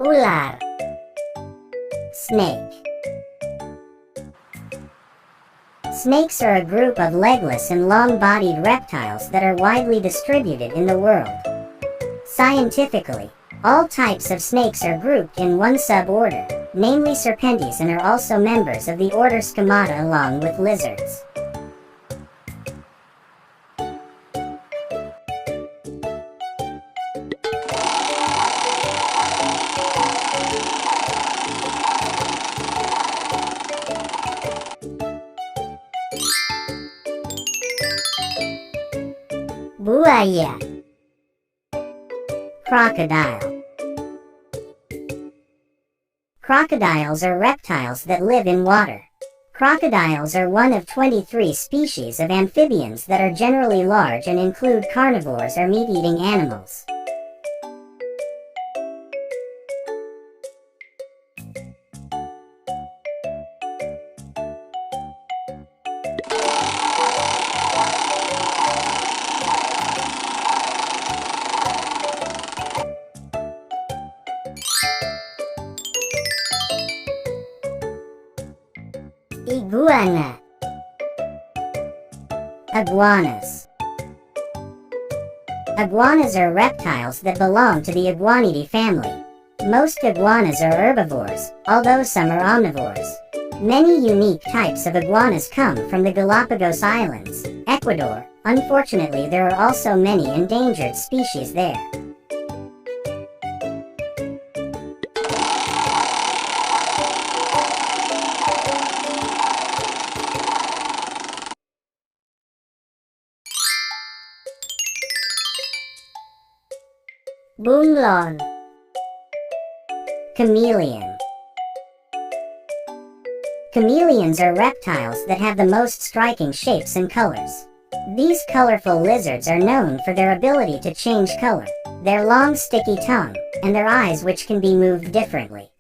Ular. Snake. Snakes are a group of legless and long-bodied reptiles that are widely distributed in the world. Scientifically, all types of snakes are grouped in one suborder, namely Serpentes, and are also members of the order Schemata along with lizards. Buaya. Crocodile. Crocodiles are reptiles that live in water. Crocodiles are one of 23 species of amphibians that are generally large and include carnivores or meat-eating animals. Iguana. Iguanas. Iguanas are reptiles that belong to the Iguanidae family. Most iguanas are herbivores, although some are omnivores. Many unique types of iguanas come from the Galapagos Islands, Ecuador. Unfortunately, there are also many endangered species there. Bunglon. Chameleon. Chameleons are reptiles that have the most striking shapes and colors. These colorful lizards are known for their ability to change color, their long sticky tongue, and their eyes which can be moved differently.